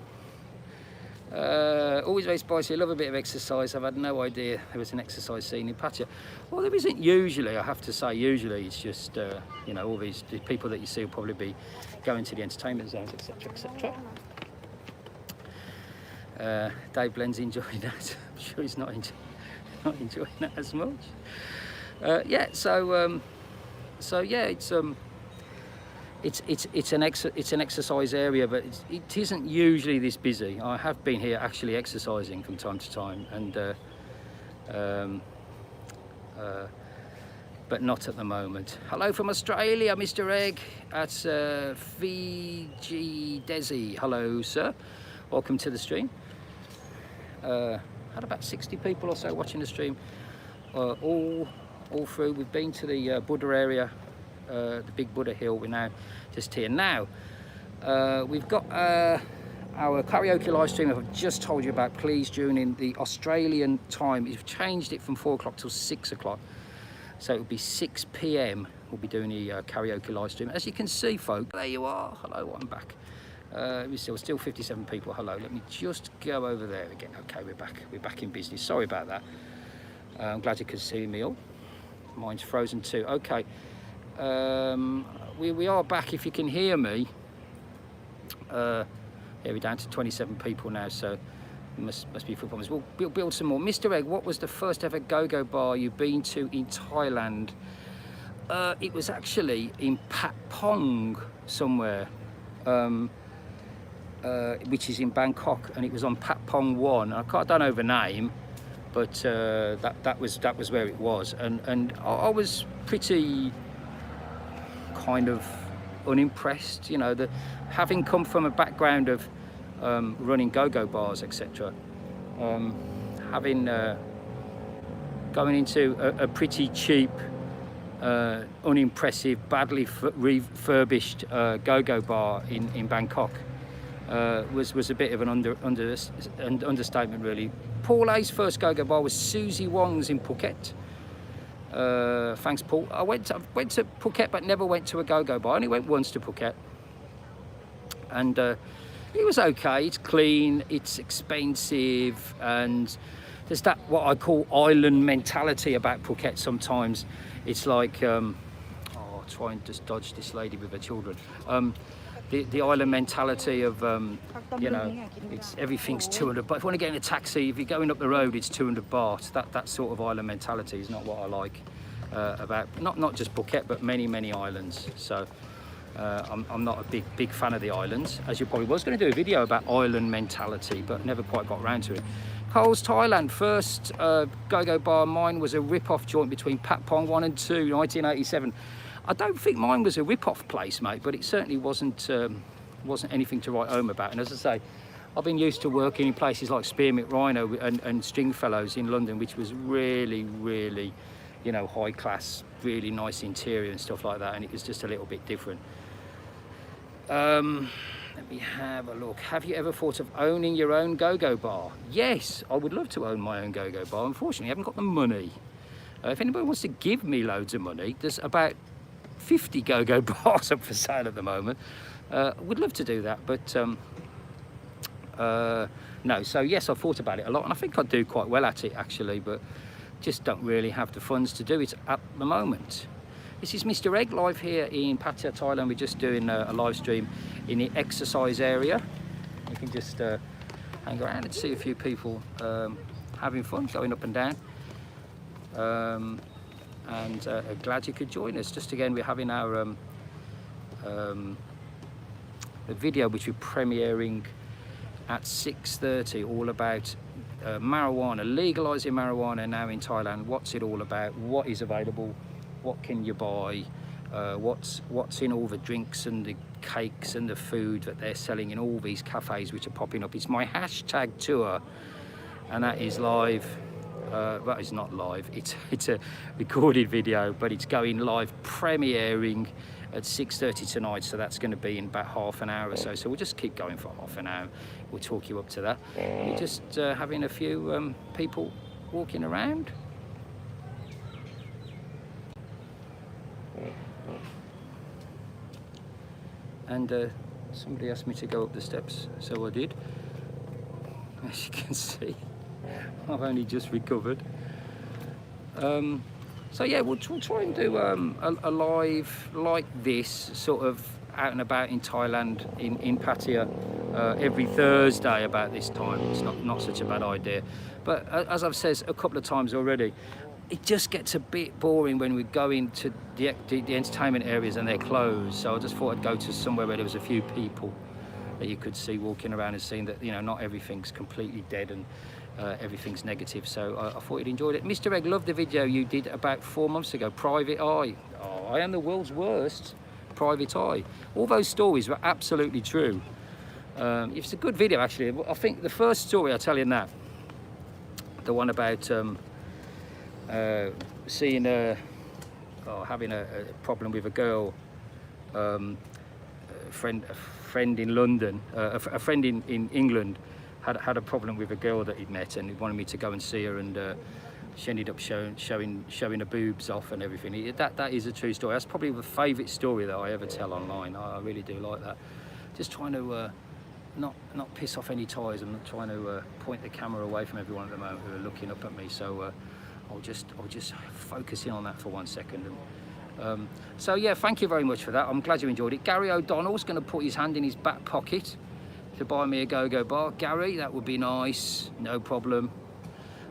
Always very spicy. I love a bit of exercise. I've had no idea there was an exercise scene in Pattaya. Well, there isn't usually, I have to say. Usually it's just, you know, all these people that you see will probably be going to the entertainment zones, etc., etc. Dave Blenn's enjoying that. I'm sure he's not enjoying that as much. Yeah, so yeah, it's an exercise area, but it isn't usually this busy. I have been here actually exercising from time to time, and but not at the moment. Hello from Australia, Mr. Egg. That's Fiji Desi. Hello, sir. Welcome to the stream. Had about 60 people or so watching the stream, all through. We've been to the Buddha area, the big Buddha hill. We're now just here now. We've got our karaoke live stream I've just told you about. Please tune in the Australian time. We've changed it from 4 o'clock till 6 o'clock, so it'll be 6 p.m. we'll be doing the karaoke live stream. As you can see, folks, there you are. Hello, I'm back. We're still 57 people. Hello, let me just go over there again. Okay, we're back in business. Sorry about that. I'm glad you could see me all. Mine's frozen too. Okay, we are back. If you can hear me, yeah, we're down to 27 people now, so must be full problems. We'll build some more. Mr. Egg, what was the first ever go-go bar you've been to in Thailand? It was actually in Pat Pong somewhere. Which is in Bangkok, and it was on Pat Pong 1. I don't know the name, but that was where it was, and I was pretty kind of unimpressed, you know, having come from a background of running go-go bars, etc. Having going into a pretty cheap, unimpressive, badly refurbished go-go bar in Bangkok. Was a bit of an understatement, really. Paul A's first go-go bar was Susie Wong's in Phuket. Thanks, Paul. I went to Phuket, but never went to a go-go bar. I only went once to Phuket, and it was okay. It's clean, it's expensive, and there's that what I call island mentality about Phuket. Sometimes it's like, I'll try and just dodge this lady with her children. The island mentality of, you know, it's everything's 200. But if you want to get in a taxi, if you're going up the road, it's 200 baht. That sort of island mentality is not what I like about not just Phuket, but many islands. So I'm not a big fan of the islands, as you probably was going to do a video about island mentality, but never quite got around to it. Coles, Thailand, first go-go bar mine was a rip-off joint between Pat Pong 1 and 2, 1987. I don't think mine was a rip-off place, mate, but it certainly wasn't anything to write home about. And as I say, I've been used to working in places like Spearmint Rhino and Stringfellows in London, which was really, you know, high class, really nice interior and stuff like that, and it was just a little bit different. Let me have a look. Have you ever thought of owning your own go-go bar? Yes, I would love to own my own go-go bar. Unfortunately, I haven't got the money. If anybody wants to give me loads of money, there's about 50 go-go bars up for sale at the moment. Would love to do that, but no. So yes, I've thought about it a lot, and I think I do quite well at it actually, but just don't really have the funds to do it at the moment. This is Mr. Egg live here in Pattaya, Thailand. We're just doing a live stream in the exercise area. You can just hang around and see a few people having fun, going up and down. And glad you could join us. Just again, we're having our a video which we're premiering at 6:30, all about marijuana, legalizing marijuana now in Thailand. What's it all about? What is available? What can you buy? What's in all the drinks and the cakes and the food that they're selling in all these cafes which are popping up? It's my hashtag tour, and that is live. That is not live, it's a recorded video, but it's going live, premiering at 6:30 tonight, so that's going to be in about half an hour or so. So we'll just keep going for half an hour. We'll talk you up to that. We're just having a few people walking around. And somebody asked me to go up the steps, so I did. As you can see, I've only just recovered. So yeah, we'll try and do a live like this, sort of out and about in Thailand, in Pattaya, every Thursday about this time. It's not such a bad idea. But as I've said a couple of times already, it just gets a bit boring when we go into the entertainment areas and they're closed. So I just thought I'd go to somewhere where there was a few people that you could see walking around and seeing that, you know, not everything's completely dead and everything's negative. So I thought you'd enjoyed it. Mr. Egg, loved the video you did about 4 months ago, Private Eye. Oh, I am the world's worst private eye. All those stories were absolutely true. It's a good video actually. I think the first story I'll tell you that, the one about seeing having a problem with a girl, a friend in London, a friend in England had a problem with a girl that he'd met, and he wanted me to go and see her, and she ended up showing her boobs off and everything. That is a true story. That's probably the favourite story that I ever tell online. I really do like that. Just trying to not piss off any Thais. I'm not trying to point the camera away from everyone at the moment who are looking up at me. So I'll just focus in on that for 1 second. And, so yeah, thank you very much for that. I'm glad you enjoyed it. Gary O'Donnell's going to put his hand in his back pocket to buy me a go-go bar. Gary, that would be nice. No problem.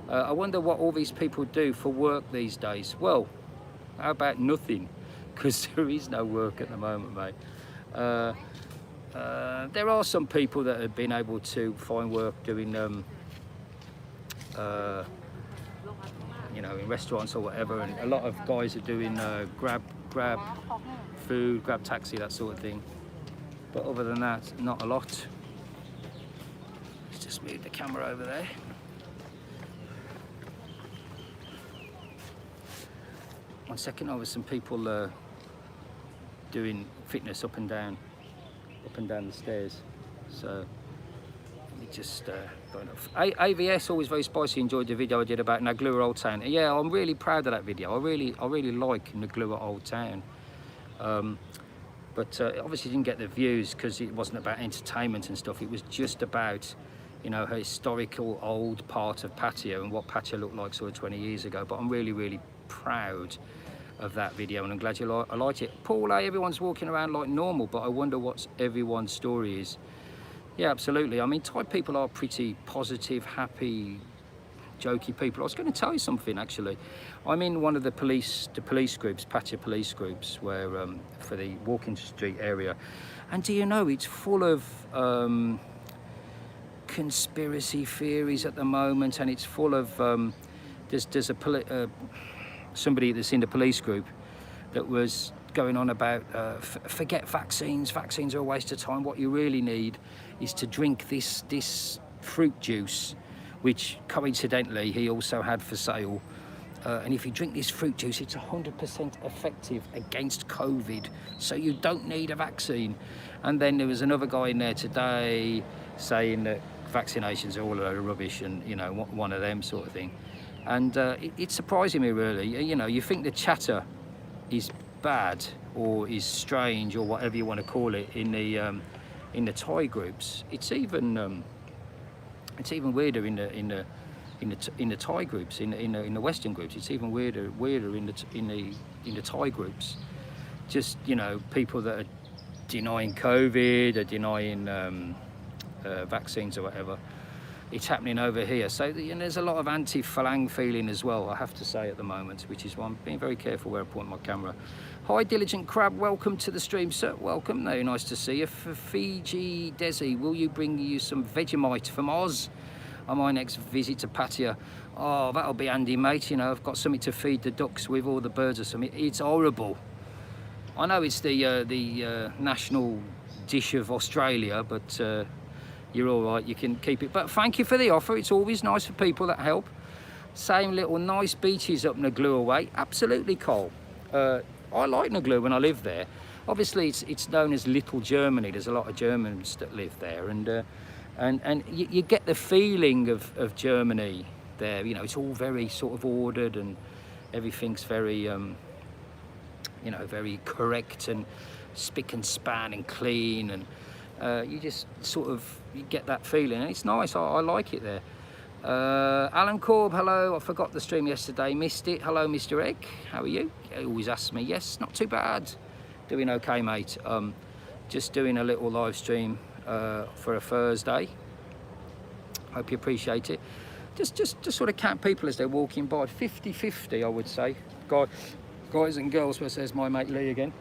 I wonder what all these people do for work these days. Well, how about nothing? Because there is no work at the moment, mate. There are some people that have been able to find work doing, you know, in restaurants or whatever, and a lot of guys are doing grab food, grab taxi, that sort of thing. But other than that, not a lot. Let's just move the camera over there. One second, there was some people doing fitness up and down the stairs. So let me just going off. AVS, always very spicy. Enjoyed the video I did about Naglua Old Town. Yeah, I'm really proud of that video. I really like Naglua Old Town. But obviously didn't get the views because it wasn't about entertainment and stuff. It was just about, you know, a historical old part of Pattaya and what Pattaya looked like sort of 20 years ago. But I'm really proud of that video, and I'm glad I liked it. Paul, everyone's walking around like normal, but I wonder what everyone's story is. Yeah, absolutely. I mean, Thai people are pretty positive, happy, jokey people. I was going to tell you something actually. I'm in one of the police groups, Pattaya police groups, where for the walking street area, and do you know it's full of conspiracy theories at the moment, and it's full of there's somebody that's in the police group that was going on about forget vaccines. Vaccines are a waste of time. What you really need is to drink this fruit juice, which coincidentally he also had for sale. And if you drink this fruit juice, it's 100% effective against COVID, so you don't need a vaccine. And then there was another guy in there today saying that vaccinations are all a load of rubbish, and you know, one of them sort of thing. And it's surprising me really. You know, you think the chatter is bad or is strange or whatever you want to call it in the Thai groups. It's even weirder in the Thai groups, in the Western groups. It's even weirder in the Thai groups. Just, you know, people that are denying COVID or denying vaccines or whatever. It's happening over here. So, you know, there's a lot of anti-Falang feeling as well, I have to say, at the moment, which is why I'm being very careful where I point my camera. Hi, Diligent Crab, welcome to the stream, sir. Welcome, very nice to see you. For Fiji Desi, will you bring you some Vegemite from Oz on my next visit to Pattaya? Oh, that'll be handy, mate. You know, I've got something to feed the ducks with, all the birds or something. It's horrible. I know it's the national dish of Australia, but you're all right, you can keep it. But thank you for the offer. It's always nice for people that help. Same little nice beaches up Naglua way. Absolutely, Cole. I like Naglua when I live there. Obviously, it's known as Little Germany. There's a lot of Germans that live there, and you get the feeling of Germany there. You know, it's all very sort of ordered, and everything's very, you know, very correct and spick and span and clean, and you just sort of, you get that feeling, and it's nice. I like it there. Alan Corb, hello. I forgot the stream yesterday, missed it. Hello, Mr. Egg, how are you? He always asks me. Yes, not too bad, doing okay, mate. Just doing a little live stream for a Thursday. Hope you appreciate it. Just sort of count people as they're walking by. 50-50, I would say. Guys and girls, where says my mate Lee again.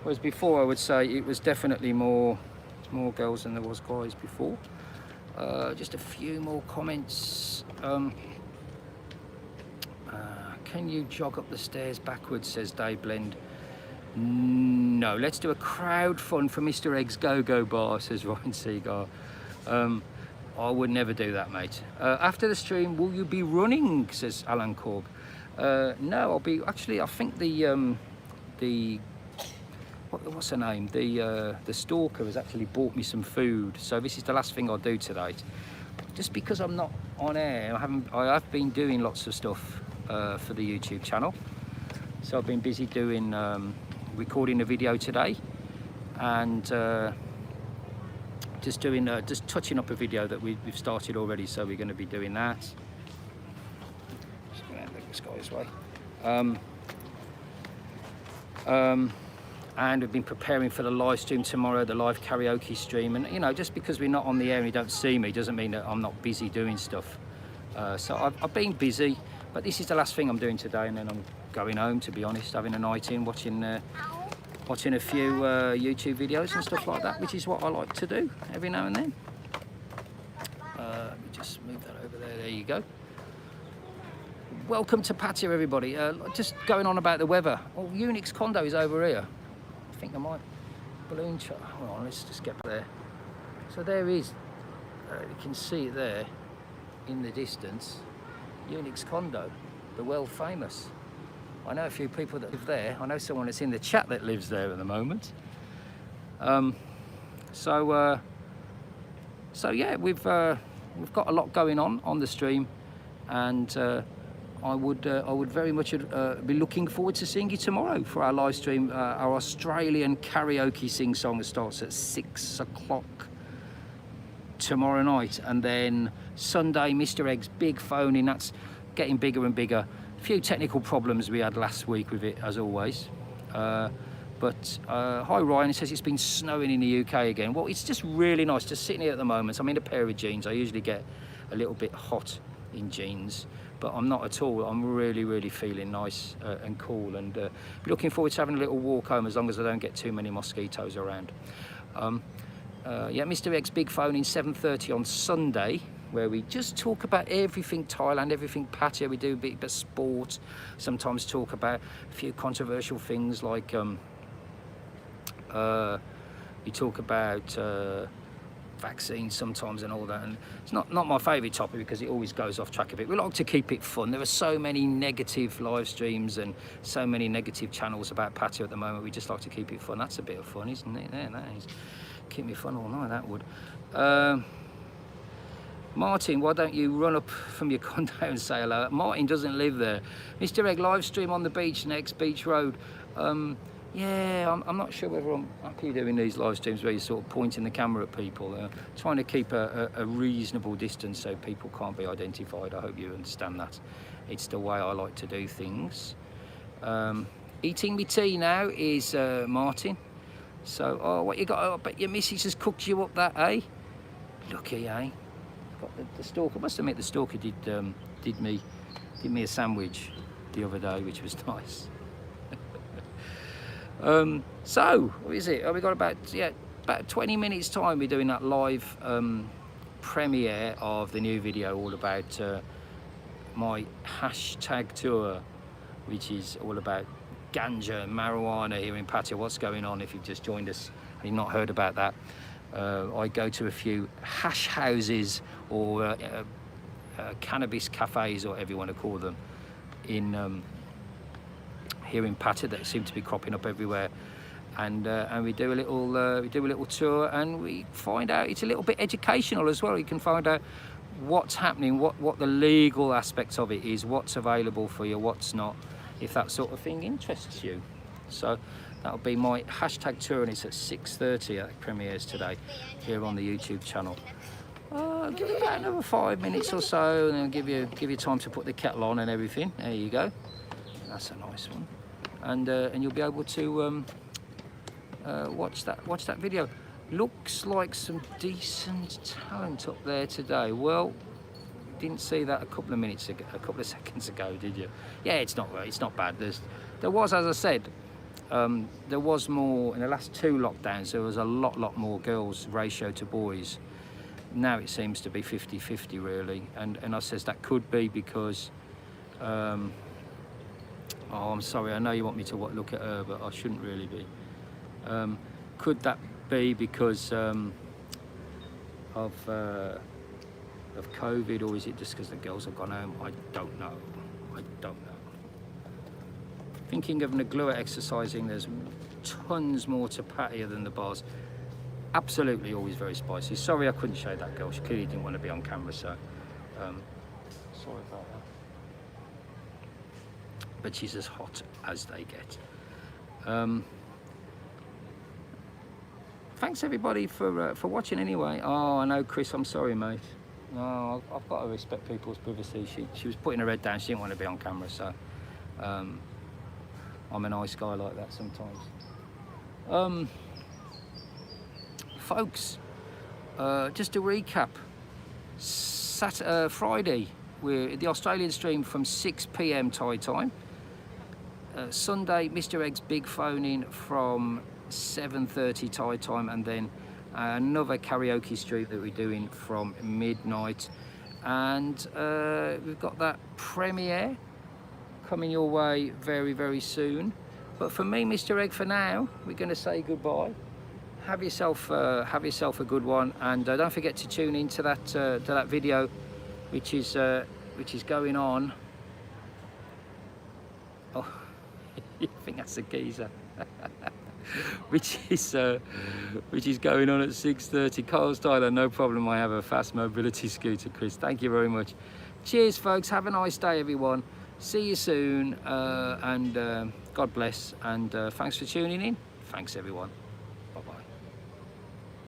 Whereas before, I would say it was definitely more girls than there was guys before. Just a few more comments. Can you jog up the stairs backwards, says Dave Blend. No, let's do a crowd fund for Mr. Egg's Go-Go Bar, says Ryan Seagar. I would never do that, mate. After the stream, will you be running, says Alan Corb. No, I'll be, actually, I think what's her name? The stalker has actually bought me some food, so this is the last thing I'll do today. Just because I'm not on air, I have been doing lots of stuff for the YouTube channel. So I've been busy doing recording a video today, and just touching up a video that we've started already. So we're going to be doing that. Just going to let this guy's way. And we've been preparing for the live stream tomorrow, the live karaoke stream. And, you know, just because we're not on the air and you don't see me doesn't mean that I'm not busy doing stuff. So I've been busy, but this is the last thing I'm doing today, and then I'm going home, to be honest, having a night in, watching a few YouTube videos and stuff like that, which is what I like to do every now and then. Let me just move that over there. There you go. Welcome to Pattaya, everybody. Just going on about the weather. Oh, Unix condo is over here. I think I might balloon shot. Hold on, let's just get there. So there is, you can see it there in the distance, Unix condo, the world famous. I know a few people that live there. I know someone that's in the chat that lives there at the moment. So So yeah, we've got a lot going on the stream, and I would very much be looking forward to seeing you tomorrow for our live stream. Our Australian karaoke sing song starts at 6 o'clock tomorrow night, and then Sunday Mr. Egg's big phone-in. That's getting bigger and bigger. A few technical problems we had last week with it, as always. But hi Ryan, he says it's been snowing in the UK again. Well, it's just really nice just sitting here at the moment. I'm in a pair of jeans. I usually get a little bit hot in jeans, but I'm not at all. I'm really feeling nice and cool, and looking forward to having a little walk home, as long as I don't get too many mosquitoes around. Yeah, Mr. Egg's big phone in 7:30 on Sunday, where we just talk about everything Thailand, everything Pattaya. We do a bit of sport, sometimes talk about a few controversial things like we talk about vaccines sometimes and all that, and it's not my favourite topic because it always goes off track a bit. We like to keep it fun. There are so many negative live streams and so many negative channels about Pattaya at the moment. We just like to keep it fun. That's a bit of fun, isn't it? There, that is. Keep me fun all night, that would. Martin, why don't you run up from your condo and say hello? Martin doesn't live there. Mr. Egg, live stream on the beach next Beach Road. Yeah, I'm not sure whether I'm happy doing these live streams where you're sort of pointing the camera at people. Trying to keep a reasonable distance so people can't be identified. I hope you understand that. It's the way I like to do things. Eating me tea now is Martin. So, oh, what you got? Oh, I bet your missus has cooked you up that, eh? Lucky, eh? Got the stalker. Must admit, the stalker did me a sandwich the other day, which was nice. So, what is it? Oh, we got about 20 minutes time. We're doing that live premiere of the new video, all about my hashtag tour, which is all about ganja and marijuana here in Pattaya. What's going on? If you've just joined us and you've not heard about that, I go to a few hash houses or cannabis cafes, or whatever you want to call them, in here in Pattaya, that seem to be cropping up everywhere, and we do a little tour, and we find out. It's a little bit educational as well. You can find out what's happening, what the legal aspects of it is, what's available for you, what's not, if that sort of thing interests you. So that'll be my hashtag tour, and it's at 6:30 at premieres today here on the YouTube channel. Give it about another 5 minutes or so, and then give you time to put the kettle on and everything. There you go. That's a nice one, and you'll be able to watch that video. Looks like some decent talent up there today. Well, didn't see that a couple of seconds ago, did you? Yeah, it's not bad. There was, as I said, there was more in the last 2 lockdowns. There was a lot more girls ratio to boys. Now it seems to be 50-50 really, and I says that could be because oh, I'm sorry, I know you want me to look at her, but I shouldn't really be. Could that be because of COVID, or is it just because the girls have gone home? I don't know. Thinking of Naglua exercising, there's tons more to Pattaya than the bars. Absolutely, always very spicy. Sorry I couldn't show that girl. She clearly didn't want to be on camera, so sorry about that. But she's as hot as they get. Thanks everybody for watching anyway. Oh, I know, Chris, I'm sorry, mate. No, I've got to respect people's privacy. She was putting her head down. She didn't want to be on camera, so I'm a nice guy like that sometimes. Folks, just to recap, Friday, we're the Australian stream from 6 PM Thai time. Sunday, Mr. Egg's big phone-in from 7:30 Thai time, and then another karaoke stream that we're doing from midnight. And we've got that premiere coming your way very soon. But for me, Mr. Egg, for now, we're going to say goodbye. Have yourself a good one, and don't forget to tune into that video, which is going on. Oh, you think that's a geezer? which is going on at 6:30. Carl's Tyler, no problem. I have a fast mobility scooter, Chris. Thank you very much. Cheers, folks. Have a nice day, everyone. See you soon, and God bless. And thanks for tuning in. Thanks, everyone.